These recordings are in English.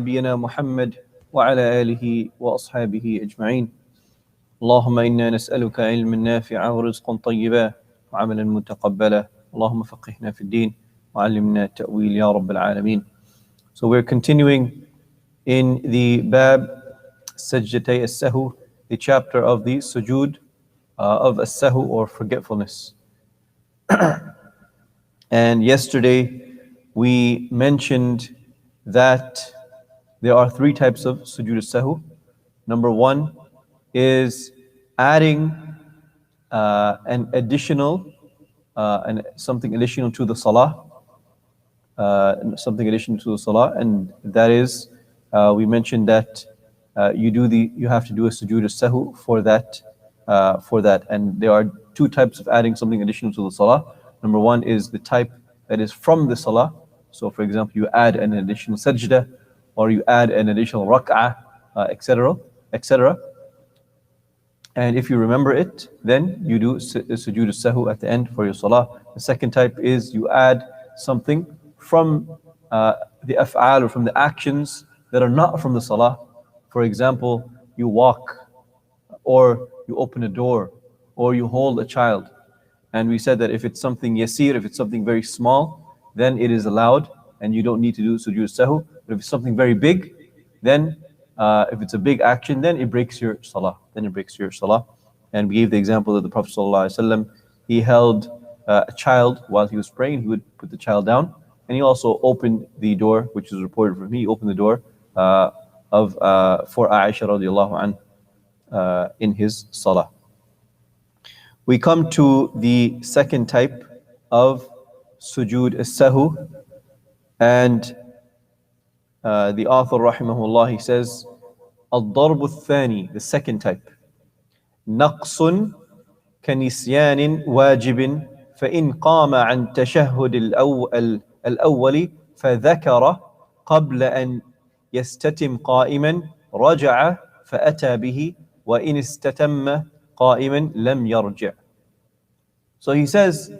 نبينا محمد وعلى آله وأصحابه أجمعين. اللهم إنا نسألك علما نافعا ورزقا طيبا وعملا متقبلا. اللهم فقهنا في الدين وعلمنا التأويل يا رب العالمين. So we're continuing in the Bab Sajdatay As-Sahu, the chapter of the Sujood of As-Sahu or forgetfulness. And yesterday we mentioned that there are three types of Sujood As-Sahu. Number one is adding something additional to the Salah, and that is we mentioned that you have to do a Sujood As-Sahu for that, and there are two types of adding something additional to the Salah. Number one is the type that is from the Salah. So for example, you add an additional Sajdah, or you add an additional Rak'ah, etc. And if you remember it, then you do Sujood As-Sahu at the end for your Salah. The second type is you add something from the af'al or from the actions that are not from the Salah. For example, you walk, or you open a door, or you hold a child. And we said that if it's something yasir, if it's something very small, then it is allowed and you don't need to do Sujood As-Sahu. But if it's something very big, then if it's a big action, then it breaks your Salah. And we gave the example that the Prophet ﷺ, he held a child while he was praying. He would put the child down, and he also opened the door, which is reported from me. He opened the door for Aisha radiallahu anha in his Salah. We come to the second type of Sujood As-Sahu, and the author rahimahullah, he says, الضرب الثاني, the second type, نقص كنسيان واجب فإن قام عن تشهد الأول فذكر قبل أن يستتم قائما رجع فأتى به وإن استتم قائما لم يرجع. So he says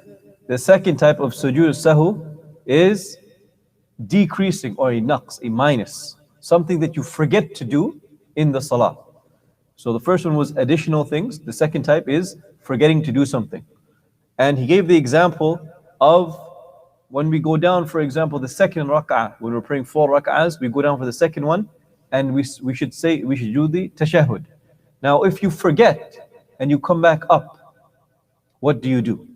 the second type of Sujood As-Sahu is decreasing, or a naqs, a minus, something that you forget to do in the Salah. So the first one was additional things. The second type is forgetting to do something. And he gave the example of when we go down, for example, the second rak'ah, when we're praying 4 rak'ahs, we go down for the second one, and we should do the tashahhud. Now, if you forget and you come back up, what do?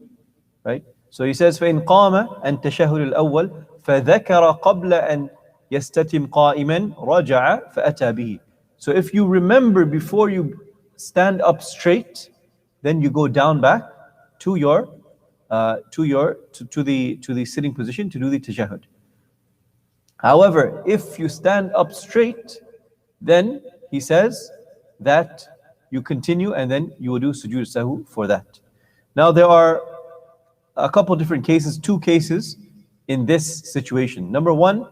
Right? So he says, فَإِنْ قَامَ أَنْ تَشَهُدُ الْأَوَّلِ فَذَكَرَ قَبْلَ أَنْ يَسْتَتِمْ قَائِمًا رَجَعَ فَأَتَى بِهِ. So if you remember before you stand up straight, then you go down back to the sitting position to do the tashahhud. However, if you stand up straight, then he says that you continue and then you will do Sujood As-Sahu for that. Now there are a couple different cases, 2 cases in this situation. Number one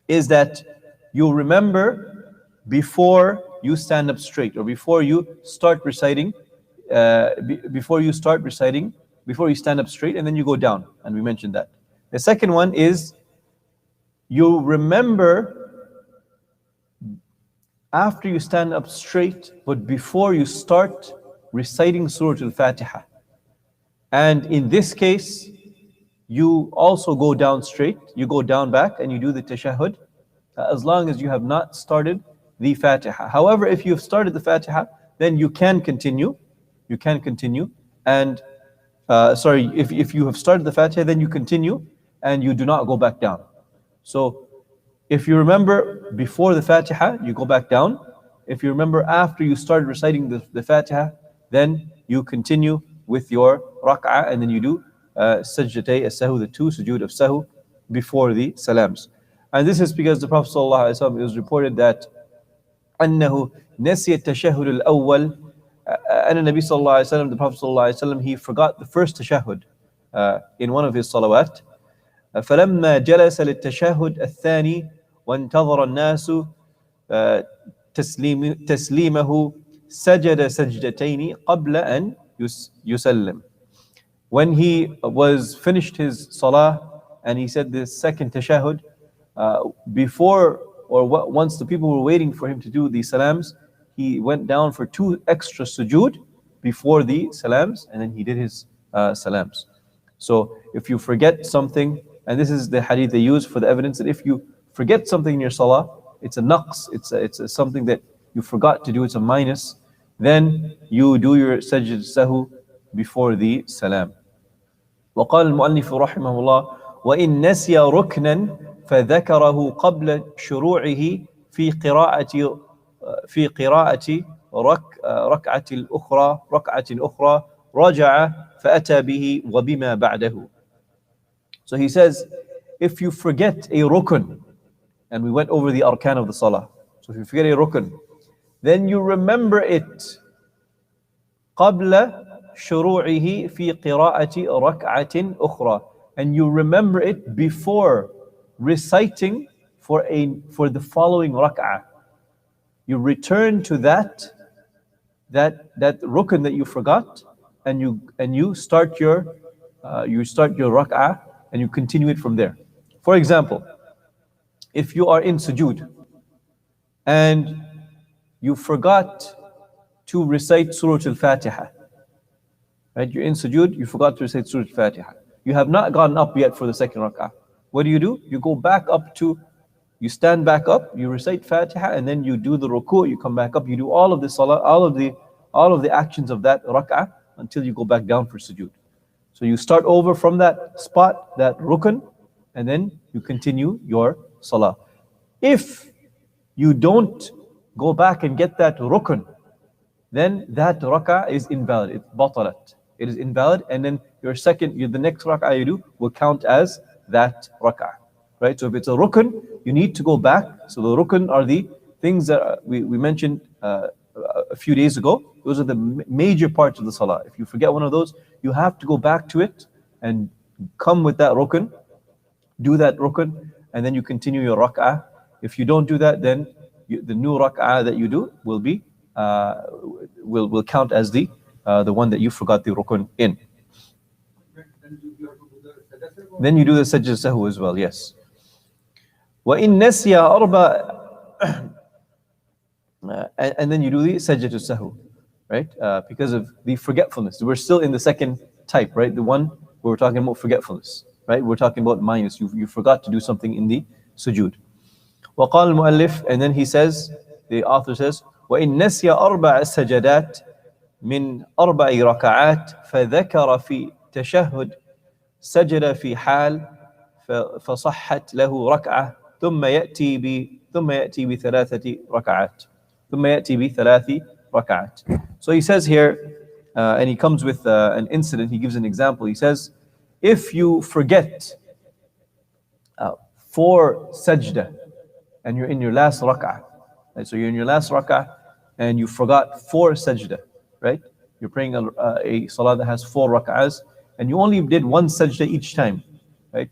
is that you'll remember before you stand up straight, or before you start reciting, before you stand up straight and then you go down, and we mentioned that. The second one is you remember after you stand up straight, but before you start reciting Surah Al-Fatiha. And in this case, you also go down straight, you go down back and you do the tashahhud, as long as you have not started the Fatiha. However, if you've started the Fatiha, then you can continue. And if you have started the Fatiha, then you continue and you do not go back down. So if you remember before the Fatiha, you go back down. If you remember after you started reciting the Fatiha, then you continue with your rak'ah, and then you do Sajdatay As-Sahu, the 2 Sujood of Sahu before the Salams. And this is because the Prophet ﷺ, it was reported that أنه نسي التشهد الأول, أن النبي صلى الله عليه وسلم, the Prophet ﷺ, he forgot the first tashahhud in one of his salawat. فلما جلس للتشهد الثاني وانتظر الناس تسليمه سجد سجدتين قبل أن يسلم. When he was finished his salah and he said the second tashahhud, before or once the people were waiting for him to do the salams, he went down for 2 extra sujood before the salams, and then he did his salams. So if you forget something, and this is the hadith they use for the evidence that if you forget something in your salah, it's a naqs, it's something that you forgot to do, it's a minus, then you do your sajdah sahu before the salam. وقال المؤلف رحمه الله وإن نسي ركنا فذكره قبل شروعه في قراءة ركعة أخرى رجع فأتى به وبما بعده. So he says, if you forget a rukun, and we went over the arkan of the salah. So if you forget a rukun, then you remember it قبل شروعه في قراءة ركعة أخرى, and you remember it before reciting for the following rak'ah. You return to that rukun that you forgot, and you start your rak'ah, and you continue it from there. For example, if you are in sujood and you forgot to recite Surah Al-Fatiha, right? You're in sujood, you forgot to recite Surah Al-Fatiha. You have not gotten up yet for the second rak'ah. What do? You go back up you stand back up, you recite Fatiha, and then you do the ruku', you come back up, you do all of the salah, all of the actions of that rak'ah until you go back down for sujood. So you start over from that spot, that rukun, and then you continue your salah. If you don't go back and get that rukun, then that rak'ah is invalid. It's batalat. It is invalid, and then the next rak'ah you do will count as that rak'ah. Right? So if it's a rukun, you need to go back. So the rukun are the things that we mentioned a few days ago. Those are the major parts of the salah. If you forget one of those, you have to go back to it and come with that rukun, do that rukun, and then you continue your rak'ah. If you don't do that, then the new rak'ah that you do will be will count as the one that you forgot the rukun in. Then you do the sajdah sahu as well, yes. وَإِن نَسْيَ أَرْبَعَ and then you do the sajdah sahu, right? Because of the forgetfulness. We're still in the second type, right? The one where we're talking about forgetfulness, right? We're talking about minus. You forgot to do something in the sujood. وقال المؤلف, and then he says, the author says, وإن نسي أربع سجدات من أربع ركعات فذكر في تشهد سجد في حال فصحت له ركعة ثم يأتي بثلاث ركعات. So he says here, and he comes with an incident. He gives an example. He says, if you forget 4 sajdah and you're in your last rak'ah, right? So you're in your last rak'ah and you forgot 4 sajdah, right? You're praying a salah that has 4 rak'ahs and you only did 1 sajdah each time, right?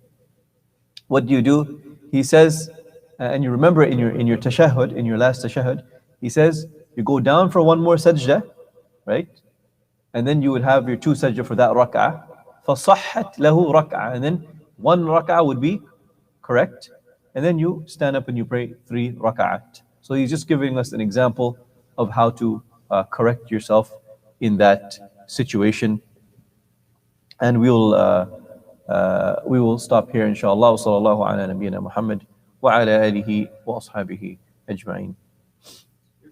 What do? He says, and you remember in your tashahhud, in your last tashahhud, he says you go down for 1 more sajdah, right? And then you would have your 2 sajdah for that rak'ah. فَصَحَّتْ لَهُ رَكْعَةً, and then 1 rak'ah would be correct. And then you stand up and you pray 3 rak'at. So he's just giving us an example of how to correct yourself in that situation. And we will stop here, inshallah. Sallallahu ala nabiyyina Muhammad wa ala alihi wa ashabihi ajma'in.